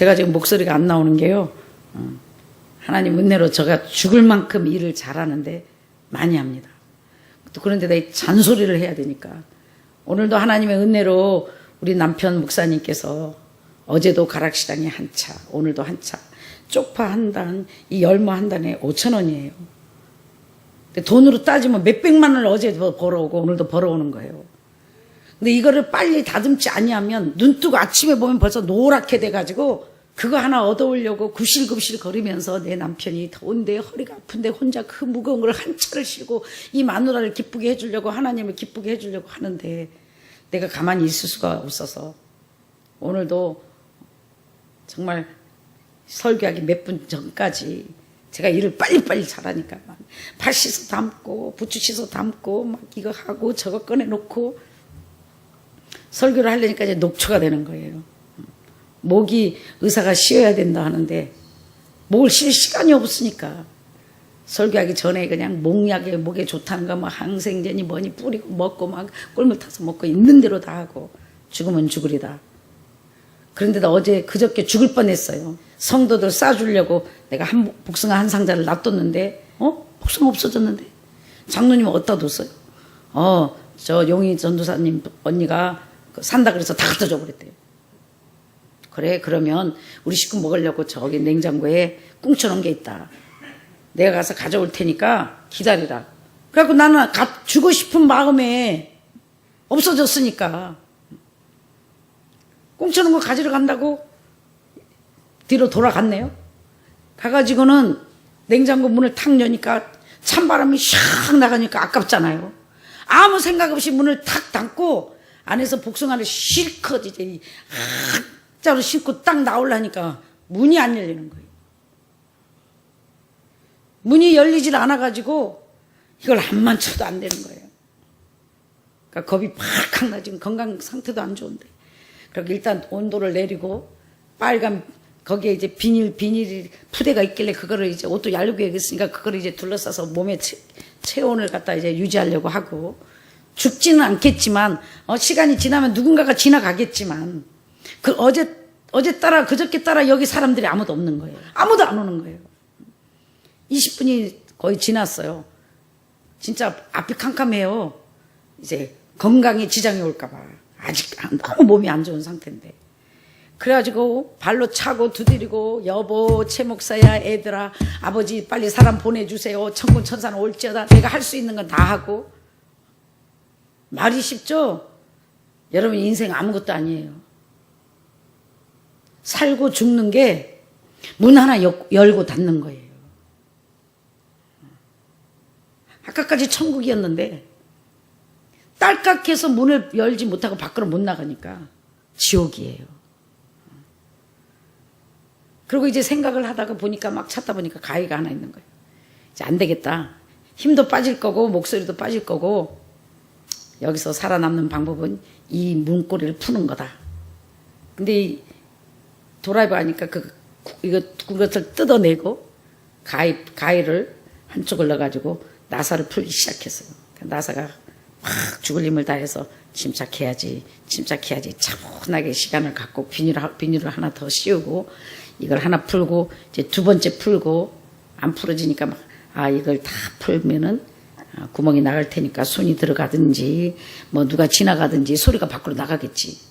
제가 지금 목소리가 안 나오는 게요. 하나님 은혜로 제가 죽을 만큼 일을 잘하는데 많이 합니다. 또 그런데다 잔소리를 해야 되니까. 오늘도 하나님의 은혜로 우리 남편 목사님께서 어제도 가락시장에 한 차, 오늘도 한 차, 쪽파 한 단, 이 열무 한 단에 5,000원이에요. 돈으로 따지면 몇백만 원을 어제도 벌어오고 오늘도 벌어오는 거예요. 근데 이거를 빨리 다듬지 아니하면 눈 뜨고 아침에 보면 벌써 노랗게 돼가지고 그거 하나 얻어오려고 굽실굽실 거리면서 내 남편이 더운데 허리가 아픈데 혼자 그 무거운 걸 한 차를 싣고 이 마누라를 기쁘게 해주려고 하나님을 기쁘게 해주려고 하는데 내가 가만히 있을 수가 없어서 오늘도 정말 설교하기 몇 분 전까지 제가 일을 빨리빨리 잘하니까 밥 씻어 담고 부추 씻어 담고 막 이거 하고 저거 꺼내놓고 설교를 하려니까 이제 녹초가 되는 거예요. 목이 의사가 쉬어야 된다 하는데 목을 쉴 시간이 없으니까 설교하기 전에 그냥 목약에 목에 좋다는 거 막 항생제니 뭐니 뿌리고 먹고 막 꿀물 타서 먹고 있는 대로 다 하고 죽으면 죽으리다. 그런데도 어제 그저께 죽을 뻔했어요. 성도들 싸주려고 내가 복숭아 한 상자를 놔뒀는데 복숭아 없어졌는데 장로님 어디다 뒀어요? 저 용희 전도사님 언니가 산다 그래서 다 갖다 줘 그랬대요. 그래 그러면 우리 식구 먹으려고 저기 냉장고에 꿍쳐놓은 게 있다. 내가 가서 가져올 테니까 기다리라. 그래갖고 나는 주고 싶은 마음에 없어졌으니까 꿍쳐놓은 거 가지러 간다고 뒤로 돌아갔네요. 가가지고는 냉장고 문을 탁 여니까 찬바람이 샥 나가니까 아깝잖아요. 아무 생각 없이 문을 탁 닫고 안에서 복숭아를 실컷 이제 자로 싣고 딱 나오려니까 문이 안 열리는 거예요. 문이 열리질 않아가지고 이걸 안만 쳐도 안 되는 거예요. 그러니까 겁이 팍 나. 지금 건강 상태도 안 좋은데. 그리고 일단 온도를 내리고 빨간 거기에 이제 비닐 푸대가 있길래 그거를 이제 옷도 얇게 했으니까 그거를 이제 둘러싸서 몸에 체온을 갖다 이제 유지하려고 하고 죽지는 않겠지만 시간이 지나면 누군가가 지나가겠지만 그 어제 따라 그저께 따라 여기 사람들이 아무도 없는 거예요. 아무도 안 오는 거예요. 20분이 거의 지났어요. 진짜 앞이 캄캄해요. 이제 건강에 지장이 올까봐 아직 너무 몸이 안 좋은 상태인데 그래가지고 발로 차고 두드리고 여보 최 목사야 애들아 아버지 빨리 사람 보내주세요. 천군 천사는 올지어다. 내가 할 수 있는 건 다 하고 말이 쉽죠? 여러분 인생 아무것도 아니에요. 살고 죽는 게 문 하나 열고 닫는 거예요. 아까까지 천국이었는데 딸깍해서 문을 열지 못하고 밖으로 못 나가니까 지옥이에요. 그리고 이제 생각을 하다가 보니까 막 찾다 보니까 가위가 하나 있는 거예요. 이제 안 되겠다. 힘도 빠질 거고 목소리도 빠질 거고 여기서 살아남는 방법은 이 문고리를 푸는 거다. 근데 도라이버 하니까 그것을 뜯어내고 가위를 한쪽을 넣어가지고 나사를 풀기 시작했어요. 나사가 확 죽을 힘을 다해서 침착해야지 차분하게 시간을 갖고 비닐을 하나 더 씌우고 이걸 하나 풀고 이제 두 번째 풀고 안 풀어지니까 막 이걸 다 풀면은 구멍이 나갈 테니까 손이 들어가든지 뭐 누가 지나가든지 소리가 밖으로 나가겠지.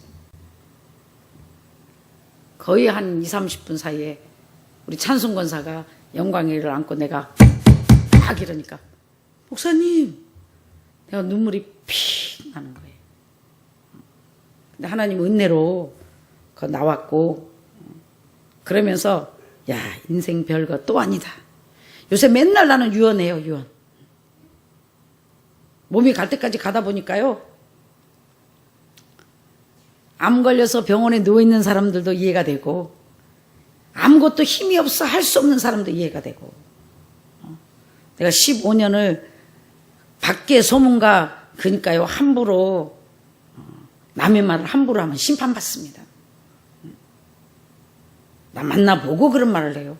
거의 한 20-30분 사이에 우리 찬송 권사가 영광의 일을 안고 내가 막 이러니까 목사님 내가 눈물이 픽 나는 거예요. 근데 하나님 은혜로 나왔고 그러면서 야 인생 별거 또 아니다. 요새 맨날 나는 유언해요. 유언. 몸이 갈 때까지 가다 보니까요. 암 걸려서 병원에 누워있는 사람들도 이해가 되고 아무것도 힘이 없어 할 수 없는 사람도 이해가 되고 내가 15년을 밖에 소문가 그러니까요 함부로 남의 말을 함부로 하면 심판받습니다. 나 만나보고 그런 말을 해요.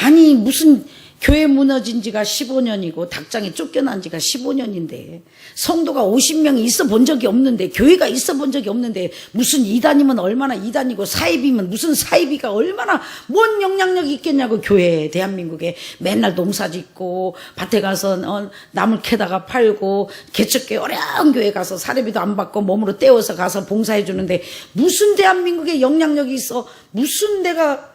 아니 무슨 교회 무너진 지가 15년이고 닭장에 쫓겨난 지가 15년인데 성도가 50명이 있어 본 적이 없는데 교회가 있어 본 적이 없는데 무슨 이단이면 얼마나 이단이고 사이비면 무슨 사이비가 얼마나 뭔 영향력이 있겠냐고. 교회에 대한민국에 맨날 농사 짓고 밭에 가서 나물 캐다가 팔고 개척교회 어려운 교회 가서 사례비도 안 받고 몸으로 떼어서 가서 봉사해 주는데 무슨 대한민국에 영향력이 있어. 무슨 내가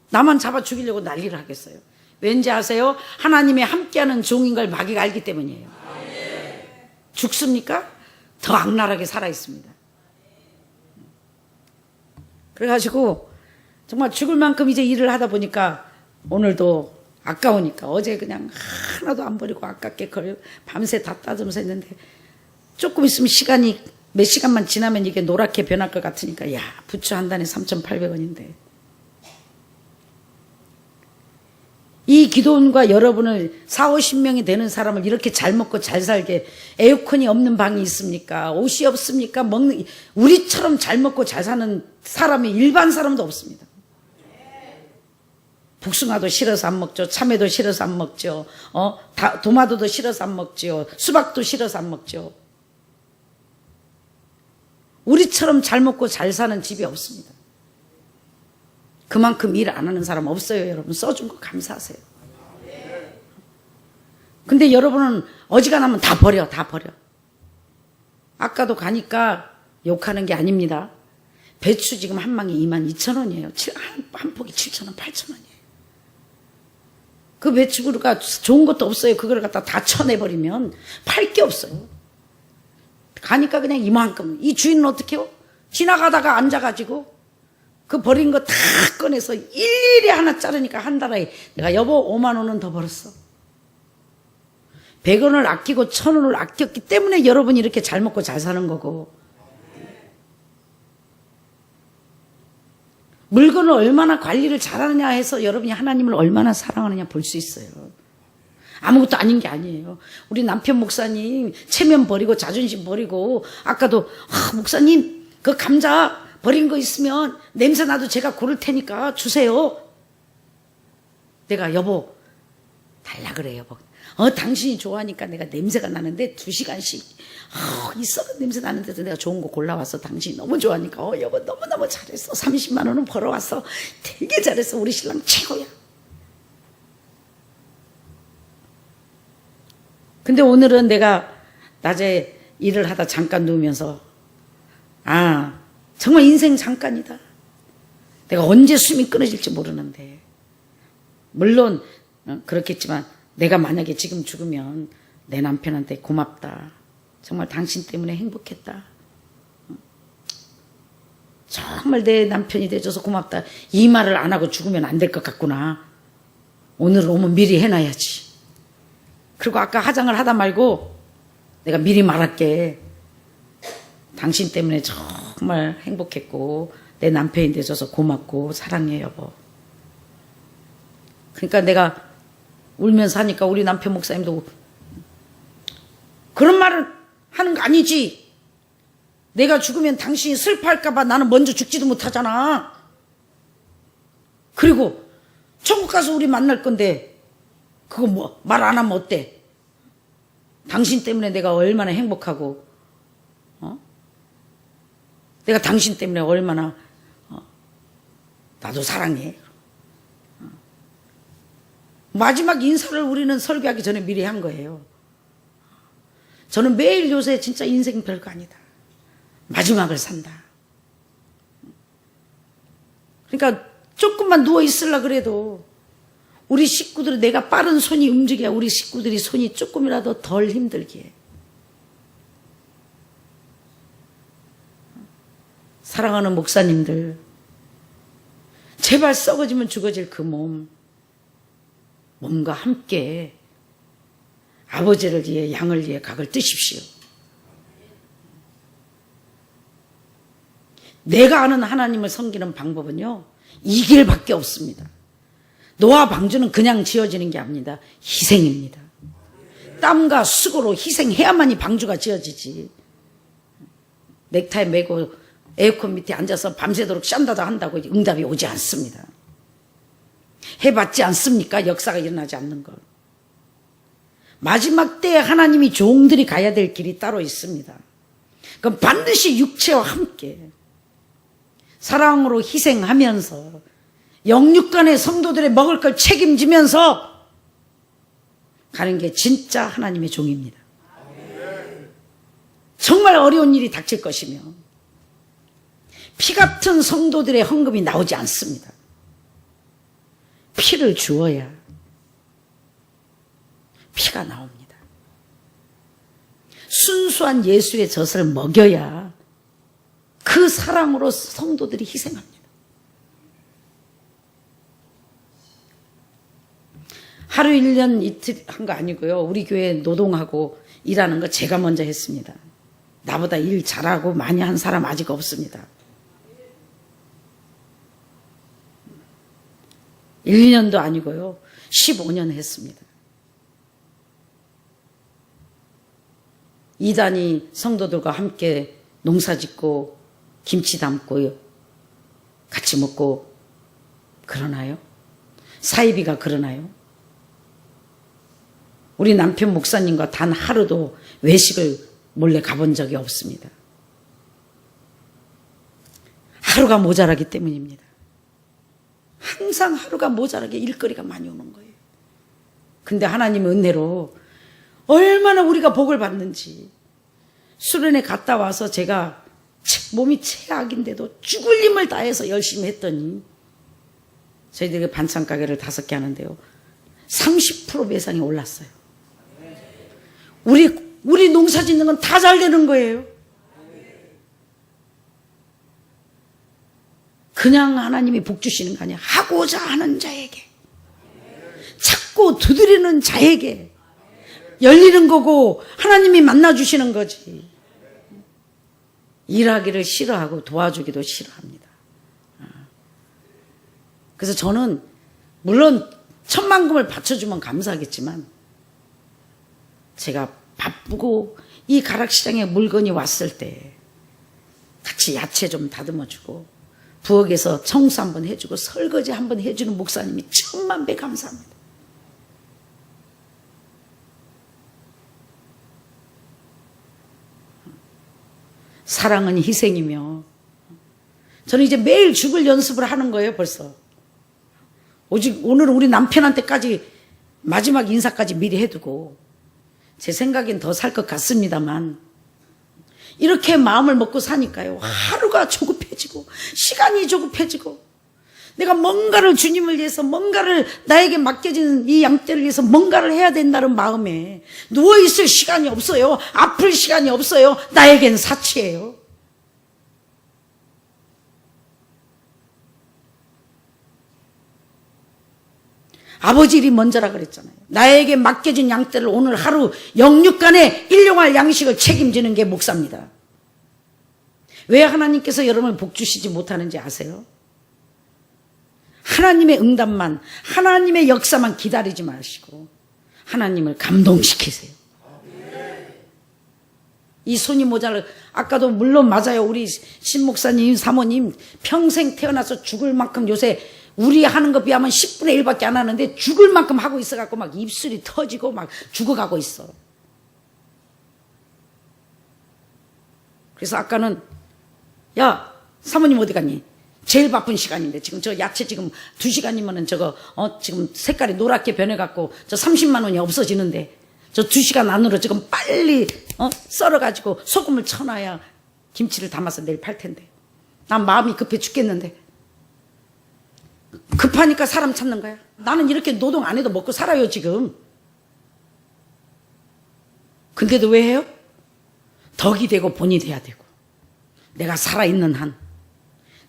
나만 잡아 죽이려고 난리를 하겠어요. 왠지 아세요? 하나님의 함께하는 종인 걸 마귀가 알기 때문이에요. 죽습니까? 더 악랄하게 살아있습니다. 그래가지고 정말 죽을 만큼 이제 일을 하다 보니까 오늘도 아까우니까 어제 그냥 하나도 안 버리고 아깝게 밤새 다 따지면서 했는데 조금 있으면 시간이 몇 시간만 지나면 이게 노랗게 변할 것 같으니까 야, 부추 한 단에 3,800원인데 이 기도원과 여러분을 4, 50명이 되는 사람을 이렇게 잘 먹고 잘 살게 에어컨이 없는 방이 있습니까? 옷이 없습니까? 우리처럼 잘 먹고 잘 사는 사람이 일반 사람도 없습니다. 복숭아도 싫어서 안 먹죠. 참외도 싫어서 안 먹죠. 도마도도 싫어서 안 먹죠. 수박도 싫어서 안 먹죠. 우리처럼 잘 먹고 잘 사는 집이 없습니다. 그만큼 일 안 하는 사람 없어요. 여러분 써준 거 감사하세요. 근데 여러분은 어지간하면 다 버려. 아까도 가니까 욕하는 게 아닙니다. 배추 지금 한 망에 22,000원이에요. 한 폭이 7,000원, 8,000원이에요. 그 배추가 좋은 것도 없어요. 그걸 갖다 다 쳐내버리면 팔 게 없어요. 가니까 그냥 이만큼. 이 주인은 어떻게 해요? 지나가다가 앉아가지고 그 버린 거 다 꺼내서 일일이 하나 자르니까 한 달에 내가 여보 5만 원은 더 벌었어. 100원을 아끼고 1,000원을 아꼈기 때문에 여러분이 이렇게 잘 먹고 잘 사는 거고 물건을 얼마나 관리를 잘하느냐 해서 여러분이 하나님을 얼마나 사랑하느냐 볼 수 있어요. 아무것도 아닌 게 아니에요. 우리 남편 목사님 체면 버리고 자존심 버리고 아까도 목사님 그 감자 버린 거 있으면 냄새 나도 제가 고를 테니까 주세요. 내가 여보 달라 그래 여보. 당신이 좋아하니까 내가 냄새가 나는데 2시간씩 이 썩은 냄새 나는데도 내가 좋은 거 골라왔어. 당신이 너무 좋아하니까 여보 너무너무 잘했어. 30만 원은 벌어왔어. 되게 잘했어. 우리 신랑 최고야. 근데 오늘은 내가 낮에 일을 하다 잠깐 누우면서 정말 인생 잠깐이다. 내가 언제 숨이 끊어질지 모르는데 물론 그렇겠지만 내가 만약에 지금 죽으면 내 남편한테 고맙다. 정말 당신 때문에 행복했다. 정말 내 남편이 돼줘서 고맙다. 이 말을 안 하고 죽으면 안 될 것 같구나. 오늘 오면 미리 해놔야지. 그리고 아까 화장을 하다 말고 내가 미리 말할게. 당신 때문에 정말 행복했고 내 남편이 돼줘서 고맙고 사랑해 여보. 그러니까 내가 울면서 하니까 우리 남편 목사님도 그런 말을 하는 거 아니지. 내가 죽으면 당신이 슬퍼할까 봐 나는 먼저 죽지도 못하잖아. 그리고 천국 가서 우리 만날 건데 그거 뭐 말 안 하면 어때? 당신 때문에 내가 얼마나 행복하고 내가 당신 때문에 얼마나 나도 사랑해. 마지막 인사를 우리는 설교하기 전에 미리 한 거예요. 저는 매일 요새 진짜 인생 별거 아니다. 마지막을 산다. 그러니까 조금만 누워 있으려 그래도 우리 식구들이 내가 빠른 손이 움직여야 우리 식구들이 손이 조금이라도 덜 힘들게 해. 사랑하는 목사님들, 제발 썩어지면 죽어질 그 몸과 함께 아버지를 위해 양을 위해 각을 뜨십시오. 내가 아는 하나님을 섬기는 방법은요, 이 길밖에 없습니다. 노아 방주는 그냥 지어지는 게 아닙니다. 희생입니다. 땀과 수고로 희생해야만이 방주가 지어지지. 넥타이 매고 에어컨 밑에 앉아서 밤새도록 싼다다 한다고 응답이 오지 않습니다. 해봤지 않습니까? 역사가 일어나지 않는 것. 마지막 때에 하나님이 종들이 가야 될 길이 따로 있습니다. 그럼 반드시 육체와 함께 사랑으로 희생하면서 영육간의 성도들의 먹을 걸 책임지면서 가는 게 진짜 하나님의 종입니다. 정말 어려운 일이 닥칠 것이며 피 같은 성도들의 헌금이 나오지 않습니다. 피를 주어야 피가 나옵니다. 순수한 예수의 젖을 먹여야 그 사랑으로 성도들이 희생합니다. 하루 1년 이틀 한 거 아니고요. 우리 교회 노동하고 일하는 거 제가 먼저 했습니다. 나보다 일 잘하고 많이 한 사람 아직 없습니다. 1, 2년도 아니고요. 15년 했습니다. 이단이 성도들과 함께 농사 짓고 김치 담고 같이 먹고 그러나요? 사이비가 그러나요? 우리 남편 목사님과 단 하루도 외식을 몰래 가본 적이 없습니다. 하루가 모자라기 때문입니다. 항상 하루가 모자라게 일거리가 많이 오는 거예요. 근데 하나님의 은혜로 얼마나 우리가 복을 받는지. 수련회 갔다 와서 제가 몸이 최악인데도 죽을 힘을 다해서 열심히 했더니 저희들이 반찬 가게를 5개 하는데요. 30% 매상이 올랐어요. 우리 농사 짓는 건 다 잘 되는 거예요. 그냥 하나님이 복 주시는 거 아니야. 하고자 하는 자에게, 찾고 두드리는 자에게 열리는 거고 하나님이 만나주시는 거지. 일하기를 싫어하고 도와주기도 싫어합니다. 그래서 저는 물론 천만금을 바쳐주면 감사하겠지만 제가 바쁘고 이 가락시장에 물건이 왔을 때 같이 야채 좀 다듬어주고 부엌에서 청소 한번 해주고 설거지 한번 해주는 목사님이 천만 배 감사합니다. 사랑은 희생이며 저는 이제 매일 죽을 연습을 하는 거예요. 벌써 오직 오늘은 우리 남편한테까지 마지막 인사까지 미리 해두고 제 생각엔 더 살 것 같습니다만 이렇게 마음을 먹고 사니까요. 하루가 조급해지고 시간이 조급해지고 내가 뭔가를 주님을 위해서 뭔가를 나에게 맡겨진 이 양떼를 위해서 뭔가를 해야 된다는 마음에 누워있을 시간이 없어요. 아플 시간이 없어요. 나에겐 사치예요. 아버지 일이 먼저라 그랬잖아요. 나에게 맡겨진 양떼를 오늘 하루 영육간에 일용할 양식을 책임지는 게 목사입니다. 왜 하나님께서 여러분을 복 주시지 못하는지 아세요? 하나님의 응답만, 하나님의 역사만 기다리지 마시고 하나님을 감동시키세요. 이 손이 모자를 아까도 물론 맞아요. 우리 신목사님 사모님 평생 태어나서 죽을 만큼 요새 우리 하는 것 비하면 10분의 1밖에 안 하는데 죽을 만큼 하고 있어갖고 막 입술이 터지고 막 죽어가고 있어. 그래서 아까는 야 사모님 어디 갔니? 제일 바쁜 시간인데 지금 저 야채 지금 2시간이면은 저거 지금 색깔이 노랗게 변해갖고 저 30만 원이 없어지는데 저 2시간 안으로 지금 빨리 썰어가지고 소금을 쳐놔야 김치를 담아서 내일 팔 텐데 난 마음이 급해 죽겠는데 급하니까 사람 찾는 거야. 나는 이렇게 노동 안 해도 먹고 살아요 지금. 근데도 왜 해요? 덕이 되고 본이 돼야 되고 내가 살아있는 한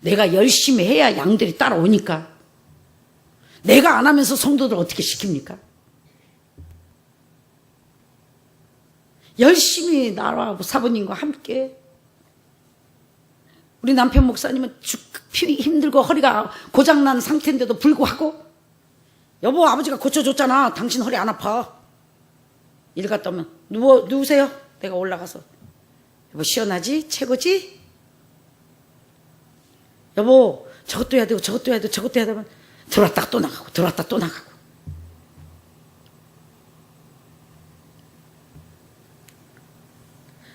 내가 열심히 해야 양들이 따라오니까 내가 안 하면서 성도들 어떻게 시킵니까? 열심히 나와 사부님과 함께 우리 남편 목사님은 힘들고 허리가 고장난 상태인데도 불구하고 여보 아버지가 고쳐줬잖아. 당신 허리 안 아파. 일 갔다 오면 누우세요. 내가 올라가서 여보 시원하지? 최고지? 여보 저것도 해야 되고 저것도 해야 되고 저것도 해야 되면 들어왔다가 또 나가고 들어왔다가 또 나가고.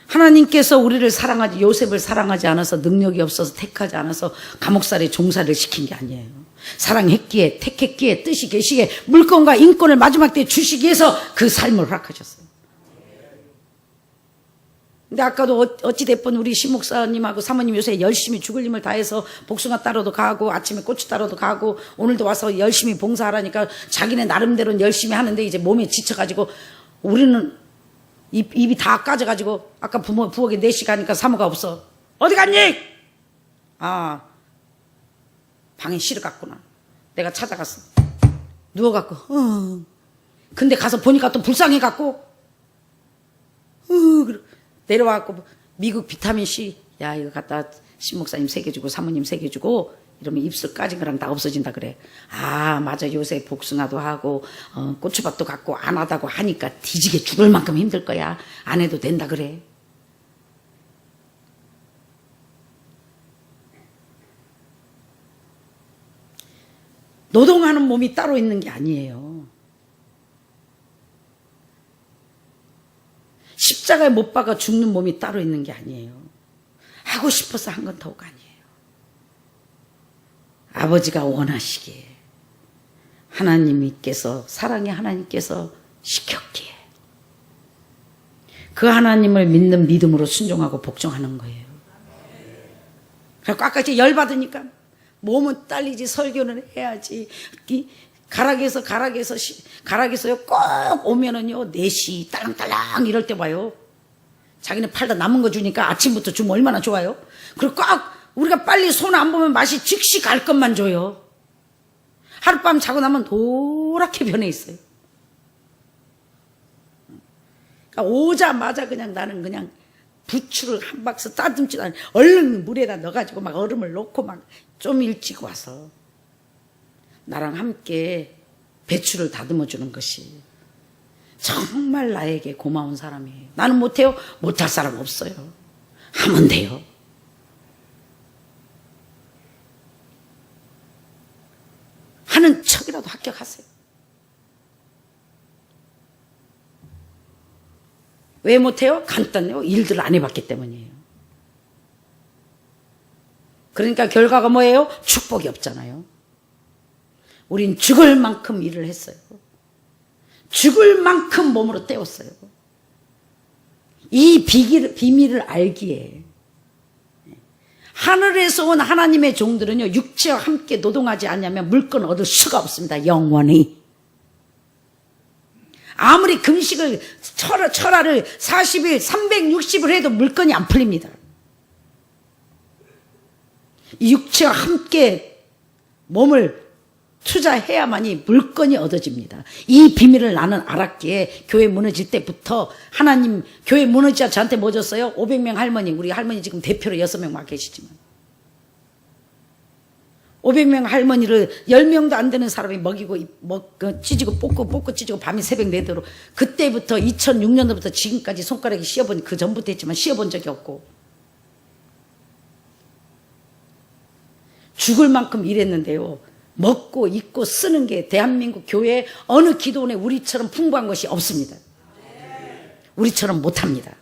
하나님께서 우리를 사랑하지, 요셉을 사랑하지 않아서, 능력이 없어서 택하지 않아서 감옥살이 종살이를 시킨 게 아니에요. 사랑했기에, 택했기에, 뜻이 계시기에, 물건과 인권을 마지막 때 주시기 위해서 그 삶을 허락하셨어요. 근데 아까도 어찌됐든 우리 신목사님하고 사모님 요새 열심히 죽을 힘을 다해서 복숭아 따러도 가고 아침에 고추 따러도 가고 오늘도 와서 열심히 봉사하라니까 자기네 나름대로는 열심히 하는데 이제 몸에 지쳐가지고 우리는 입이 다 까져가지고 아까 부엌에 4시 가니까 사모가 없어. 어디 갔니? 아, 방에 실어 갔구나. 내가 찾아갔어. 누워갖고 근데 가서 보니까 또 불쌍해갖고 내려와갖고 미국 비타민C 야 이거 갖다 신목사님 3개 주고 사모님 3개 주고 이러면 입술 까진 거랑 다 없어진다 그래. 아 맞아, 요새 복숭아도 하고 고추밥도 갖고 안 하다고 하니까 뒤지게 죽을 만큼 힘들 거야. 안 해도 된다 그래. 노동하는 몸이 따로 있는 게 아니에요. 십자가에 못 박아 죽는 몸이 따로 있는 게 아니에요. 하고 싶어서 한 건 더욱 아니에요. 아버지가 원하시기에, 하나님께서, 사랑의 하나님께서 시켰기에 그 하나님을 믿는 믿음으로 순종하고 복종하는 거예요. 그래서 아까 열받으니까 몸은 딸리지 설교는 해야지. 가락에서요 꼭 오면은요 4시 딸랑딸랑 이럴 때 봐요. 자기네 팔다 남은 거 주니까 아침부터 주면 얼마나 좋아요. 그리고 꼭 우리가 빨리 손 안 보면 맛이 즉시 갈 것만 줘요. 하룻밤 자고 나면 노랗게 변해 있어요. 그러니까 오자마자 그냥 나는 그냥 부추를 한 박스 따듬지도 않고 얼른 물에다 넣어가지고 막 얼음을 넣고 막 좀 일찍 와서 나랑 함께 배추를 다듬어 주는 것이 정말 나에게 고마운 사람이에요. 나는 못해요? 못할 사람 없어요. 하면 돼요. 하는 척이라도 합격하세요. 왜 못해요? 간단해요. 일들을 안 해봤기 때문이에요. 그러니까 결과가 뭐예요? 축복이 없잖아요. 우린 죽을 만큼 일을 했어요. 죽을 만큼 몸으로 때웠어요. 이 비밀을 알기에 하늘에서 온 하나님의 종들은요 육체와 함께 노동하지 않으면 물건 얻을 수가 없습니다. 영원히. 아무리 금식을 철화를 40일 360을 해도 물건이 안 풀립니다. 이 육체와 함께 몸을 투자해야만이 물건이 얻어집니다. 이 비밀을 나는 알았기에 교회 무너질 때부터 하나님, 교회 무너지자 저한테 뭐 줬어요? 500명 할머니, 우리 할머니 지금 대표로 6명 막 계시지만 500명 할머니를 10명도 안 되는 사람이 먹이고 찢고 뽑고 찢고 밤이 새벽 4대로 그때부터 2006년도부터 지금까지 손가락이 씌어본, 그 전부터 했지만 씌어본 적이 없고 죽을 만큼 일했는데요. 먹고 입고 쓰는 게 대한민국 교회에 어느 기도원에 우리처럼 풍부한 것이 없습니다. 우리처럼 못합니다.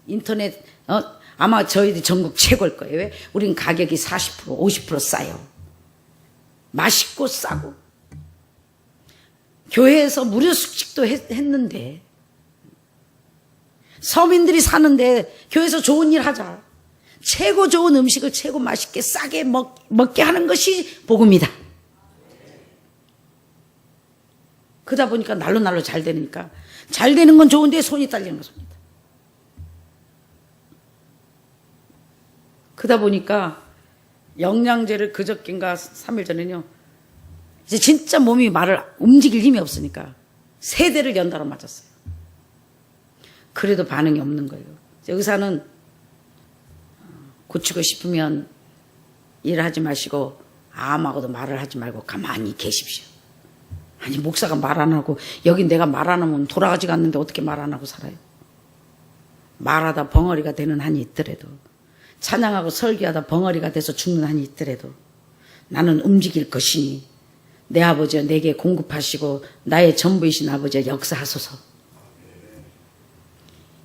인터넷 아마 저희들 전국 최고일 거예요. 왜? 우린 가격이 40% 50% 싸요. 맛있고 싸고 교회에서 무료 숙식도 했는데 서민들이 사는데 교회에서 좋은 일 하자. 최고 좋은 음식을 최고 맛있게 싸게 먹게 하는 것이 복음이다. 그러다 보니까 날로 잘 되니까 잘 되는 건 좋은데 손이 딸리는 것입니다. 그러다 보니까 영양제를 그저께인가 3일 전에는요 이제 진짜 몸이 말을 움직일 힘이 없으니까 3대를 연달아 맞았어요. 그래도 반응이 없는 거예요. 의사는 고치고 싶으면 일하지 마시고 아무하고도 말을 하지 말고 가만히 계십시오. 아니 목사가 말 안 하고 여기 내가 말 안 하면 돌아가지가 않는데 어떻게 말 안 하고 살아요? 말하다 벙어리가 되는 한이 있더라도 찬양하고 설교하다 벙어리가 돼서 죽는 한이 있더라도 나는 움직일 것이니 내 아버지여 내게 공급하시고 나의 전부이신 아버지여 역사하소서.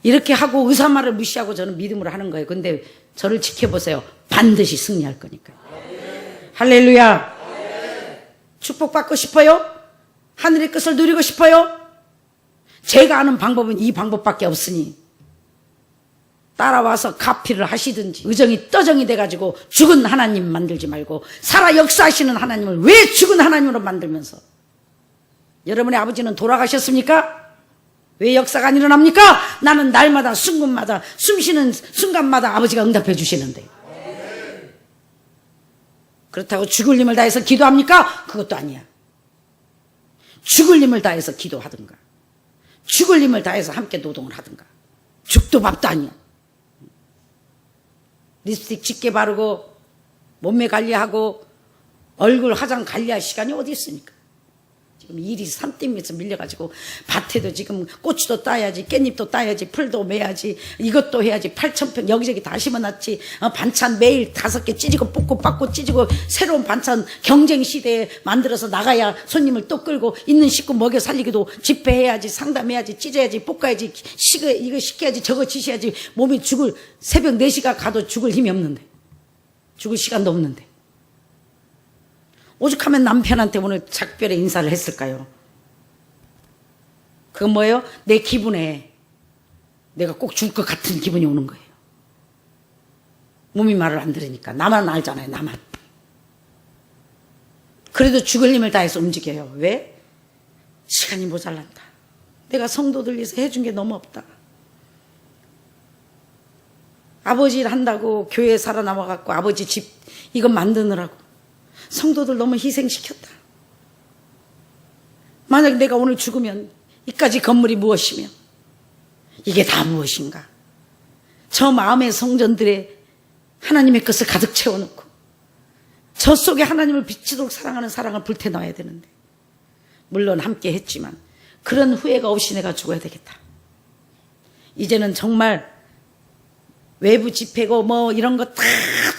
이렇게 하고 의사 말을 무시하고 저는 믿음으로 하는 거예요. 근데 저를 지켜보세요. 반드시 승리할 거니까요. 할렐루야. 축복받고 싶어요? 하늘의 것을 누리고 싶어요? 제가 아는 방법은 이 방법밖에 없으니 따라와서 가피를 하시든지 의정이 떠정이 돼가지고 죽은 하나님 만들지 말고 살아 역사하시는 하나님을 왜 죽은 하나님으로 만들면서 여러분의 아버지는 돌아가셨습니까? 왜 역사가 안 일어납니까? 나는 날마다 순간마다 숨쉬는 순간마다 아버지가 응답해 주시는데 그렇다고 죽을 힘을 다해서 기도합니까? 그것도 아니야. 죽을 힘을 다해서 기도하든가 죽을 힘을 다해서 함께 노동을 하든가 죽도 밥도 아니야. 립스틱 짙게 바르고 몸매 관리하고 얼굴 화장 관리할 시간이 어디 있습니까? 지금 일이 산더미에서 밀려가지고 밭에도 지금 고추도 따야지 깻잎도 따야지 풀도 매야지 이것도 해야지 8,000평 여기저기 다 심어놨지 반찬 매일 5개 찌지고 볶고 빻고 찌지고 새로운 반찬 경쟁 시대에 만들어서 나가야 손님을 또 끌고 있는 식구 먹여 살리기도 집회해야지 상담해야지 찢어야지 볶아야지 이거 시켜야지 저거 지셔야지 몸이 죽을 새벽 4시가 가도 죽을 힘이 없는데 죽을 시간도 없는데 오죽하면 남편한테 오늘 작별의 인사를 했을까요? 그건 뭐예요? 내 기분에 내가 꼭 죽을 것 같은 기분이 오는 거예요. 몸이 말을 안 들으니까. 나만 알잖아요. 나만. 그래도 죽을 힘을 다해서 움직여요. 왜? 시간이 모자란다. 내가 성도들 위해서 해준 게 너무 없다. 아버지 일 한다고 교회에 살아남아갖고 아버지 집 이거 만드느라고 성도들 너무 희생시켰다. 만약 내가 오늘 죽으면 이까지 건물이 무엇이며 이게 다 무엇인가? 저 마음의 성전들에 하나님의 것을 가득 채워놓고 저 속에 하나님을 비치도록 사랑하는 사랑을 불태워야 되는데 물론 함께 했지만 그런 후회가 없이 내가 죽어야 되겠다. 이제는 정말 외부 집회고 뭐 이런 거 다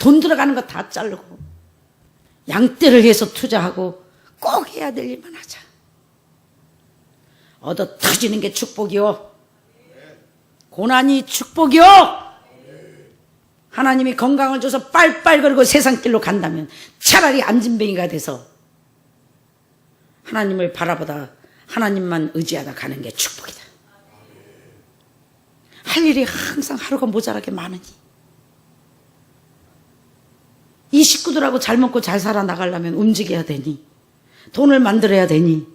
돈 들어가는 거 다 자르고 양떼를 위해서 투자하고 꼭 해야 될 일만 하자. 얻어 터지는 게 축복이요. 고난이 축복이요. 하나님이 건강을 줘서 빨빨 걸고 세상 길로 간다면 차라리 안진뱅이가 돼서 하나님을 바라보다 하나님만 의지하다 가는 게 축복이다. 할 일이 항상 하루가 모자라게 많으니 이 식구들하고 잘 먹고 잘 살아나가려면 움직여야 되니 돈을 만들어야 되니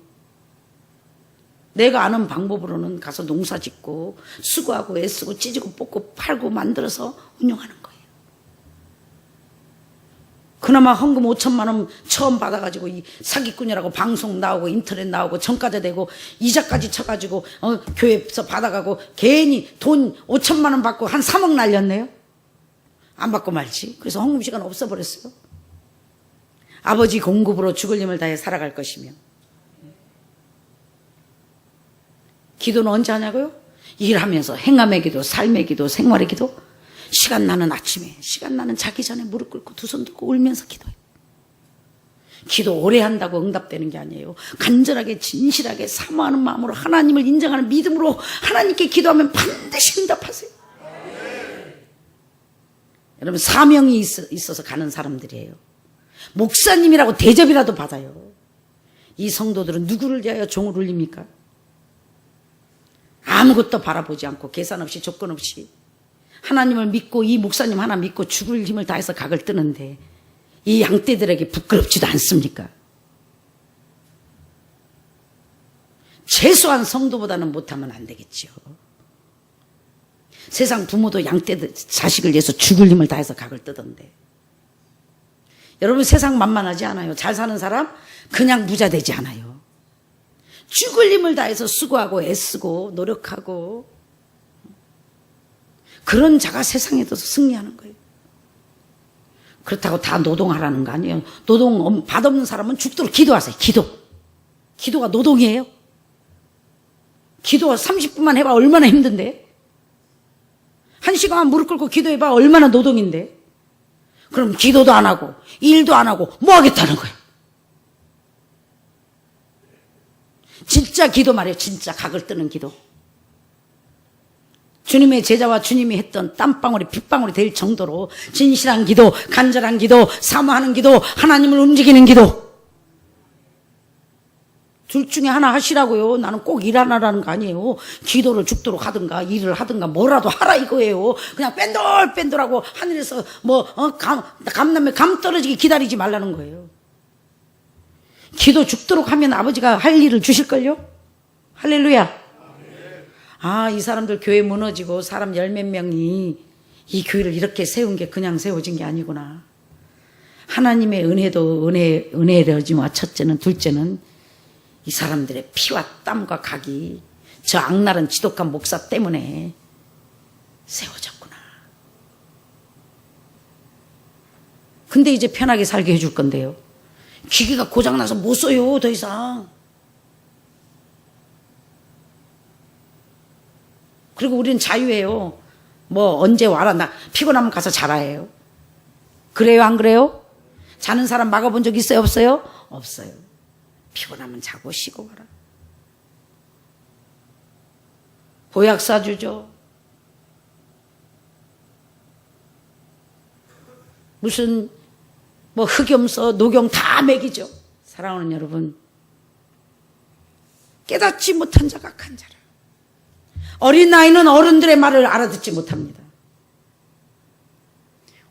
내가 아는 방법으로는 가서 농사 짓고 수고하고 애쓰고 찢고 뽑고 팔고 만들어서 운영하는 거예요. 그나마 헌금 5천만 원 처음 받아가지고 이 사기꾼이라고 방송 나오고 인터넷 나오고 전과자 되고 이자까지 쳐가지고 교회에서 받아가고 괜히 돈 5천만 원 받고 한 3억 날렸네요. 안 받고 말지. 그래서 헌금 시간 없어버렸어요. 아버지 공급으로 죽을 힘을 다해 살아갈 것이며 기도는 언제 하냐고요? 일하면서 행함의 기도, 삶의 기도, 생활의 기도. 시간 나는 아침에, 시간 나는 자기 전에 무릎 꿇고 두 손 들고 울면서 기도해요. 기도 오래 한다고 응답되는 게 아니에요. 간절하게 진실하게 사모하는 마음으로 하나님을 인정하는 믿음으로 하나님께 기도하면 반드시 응답하세요. 여러분 사명이 있어서 가는 사람들이에요. 목사님이라고 대접이라도 받아요. 이 성도들은 누구를 위하여 종을 울립니까? 아무것도 바라보지 않고 계산 없이 조건 없이 하나님을 믿고 이 목사님 하나 믿고 죽을 힘을 다해서 각을 뜨는데 이 양떼들에게 부끄럽지도 않습니까? 최소한 성도보다는 못하면 안 되겠죠. 세상 부모도 양떼들 자식을 위해서 죽을 힘을 다해서 각을 뜨던데 여러분 세상 만만하지 않아요. 잘 사는 사람 그냥 부자 되지 않아요. 죽을 힘을 다해서 수고하고 애쓰고 노력하고 그런 자가 세상에서 승리하는 거예요. 그렇다고 다 노동하라는 거 아니에요. 노동 맛없는 사람은 죽도록 기도하세요. 기도가 노동이에요. 기도 30분만 해봐 얼마나 힘든데. 1시간 무릎 꿇고 기도해봐 얼마나 노동인데. 그럼 기도도 안 하고 일도 안 하고 뭐 하겠다는 거예요? 진짜 기도 말이에요. 진짜 각을 뜨는 기도. 주님의 제자와 주님이 했던 땀방울이 핏방울이 될 정도로 진실한 기도, 간절한 기도, 사모하는 기도, 하나님을 움직이는 기도. 둘 중에 하나 하시라고요. 나는 꼭 일 하나라는 거 아니에요. 기도를 죽도록 하든가 일을 하든가 뭐라도 하라 이거예요. 그냥 뺀돌뺀돌하고 하늘에서 감남에 감 떨어지게 기다리지 말라는 거예요. 기도 죽도록 하면 아버지가 할 일을 주실걸요? 할렐루야. 이 사람들 교회 무너지고 사람 열 몇 명이 이 교회를 이렇게 세운 게 그냥 세워진 게 아니구나. 하나님의 은혜도 은혜라지만 첫째는, 둘째는 이 사람들의 피와 땀과 각이 저 악랄한 지독한 목사 때문에 세워졌구나. 근데 이제 편하게 살게 해줄 건데요. 기계가 고장나서 못 써요, 더 이상. 그리고 우리는 자유해요. 언제 와라, 나 피곤하면 가서 자라 해요. 그래요, 안 그래요? 자는 사람 막아본 적 있어요, 없어요? 없어요. 피곤하면 자고 쉬고 가라. 보약 사주죠. 무슨 흑염소, 녹용 다 먹이죠. 사랑하는 여러분, 깨닫지 못한 자가 악한 자라. 어린 나이는 어른들의 말을 알아듣지 못합니다.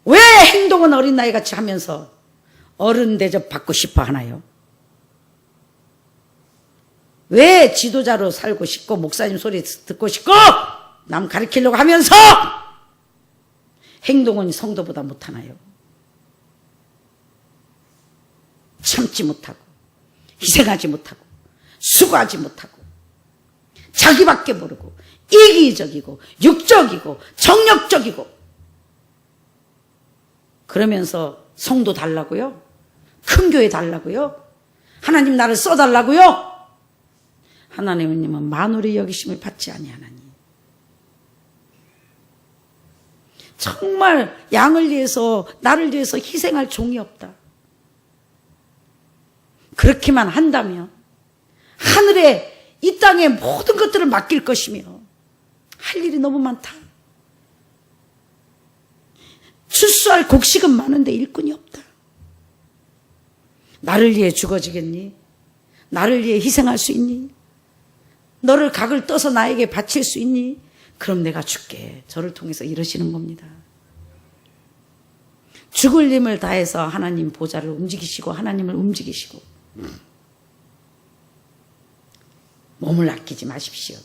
왜 행동은 어린 나이같이 하면서 어른 대접 받고 싶어 하나요? 왜 지도자로 살고 싶고 목사님 소리 듣고 싶고 남 가르치려고 하면서 행동은 성도보다 못하나요? 참지 못하고 희생하지 못하고 수고하지 못하고 자기밖에 모르고 이기적이고 육적이고 정력적이고 그러면서 성도 달라고요? 큰 교회 달라고요? 하나님 나를 써달라고요? 하나님은 만월의 여기심을 받지 아니하나니. 정말 양을 위해서 나를 위해서 희생할 종이 없다. 그렇게만 한다면 하늘에 이 땅의 모든 것들을 맡길 것이며 할 일이 너무 많다. 출소할 곡식은 많은데 일꾼이 없다. 나를 위해 죽어지겠니? 나를 위해 희생할 수 있니? 너를 각을 떠서 나에게 바칠 수 있니? 그럼 내가 줄게. 저를 통해서 이러시는 겁니다. 죽을 힘을 다해서 하나님 보좌를 움직이시고 하나님을 움직이시고 몸을 아끼지 마십시오.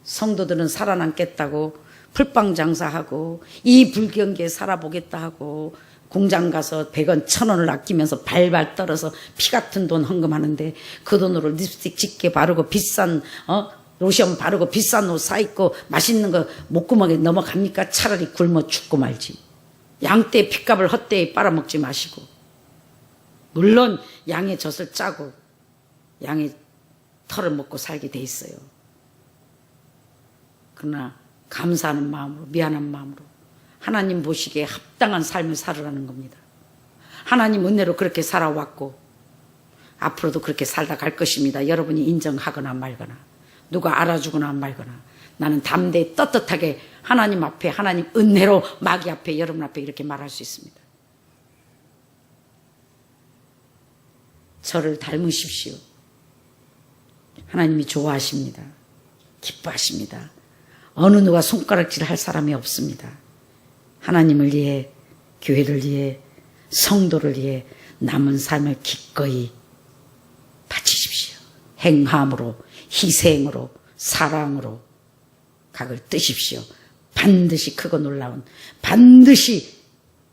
성도들은 살아남겠다고 풀빵 장사하고 이 불경기에 살아보겠다 하고 공장 가서 100원, 1000원을 아끼면서 발발 떨어서 피 같은 돈 헌금하는데 그 돈으로 립스틱 짙게 바르고 비싼 로션 바르고 비싼 옷 사입고 맛있는 거 목구멍에 넘어갑니까? 차라리 굶어 죽고 말지. 양떼 핏값을 헛되이 빨아먹지 마시고 물론 양의 젖을 짜고 양의 털을 먹고 살게 돼 있어요. 그러나 감사하는 마음으로 미안한 마음으로 하나님 보시기에 합당한 삶을 살으라는 겁니다. 하나님 은혜로 그렇게 살아왔고 앞으로도 그렇게 살다 갈 것입니다. 여러분이 인정하거나 말거나 누가 알아주거나 말거나 나는 담대히 떳떳하게 하나님 앞에 하나님 은혜로 마귀 앞에 여러분 앞에 이렇게 말할 수 있습니다. 저를 닮으십시오. 하나님이 좋아하십니다. 기뻐하십니다. 어느 누가 손가락질 할 사람이 없습니다. 하나님을 위해 교회를 위해 성도를 위해 남은 삶을 기꺼이 바치십시오. 행함으로 희생으로 사랑으로 각을 뜨십시오. 반드시 크고 놀라운 반드시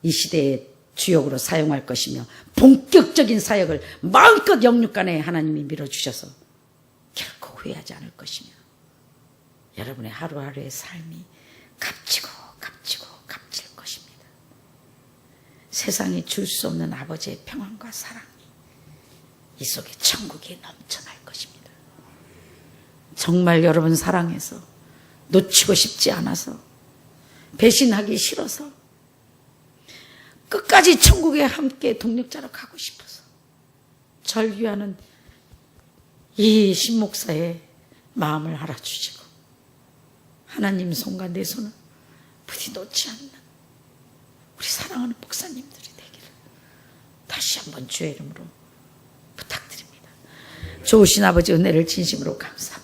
이 시대의 주역으로 사용할 것이며 본격적인 사역을 마음껏 영육간에 하나님이 밀어주셔서 결코 후회하지 않을 것이며 여러분의 하루하루의 삶이 값지고 값질 것입니다. 세상이 줄 수 없는 아버지의 평안과 사랑이 이 속에 천국이 넘쳐날 것입니다. 정말 여러분 사랑해서 놓치고 싶지 않아서 배신하기 싫어서 끝까지 천국에 함께 동력자로 가고 싶어서 절 위하는 이 신목사의 마음을 알아주시고 하나님 손과 내 손을 부디 놓지 않는 우리 사랑하는 목사님들이 되기를 다시 한번 주의 이름으로 부탁드립니다. 좋으신 아버지 은혜를 진심으로 감사합니다.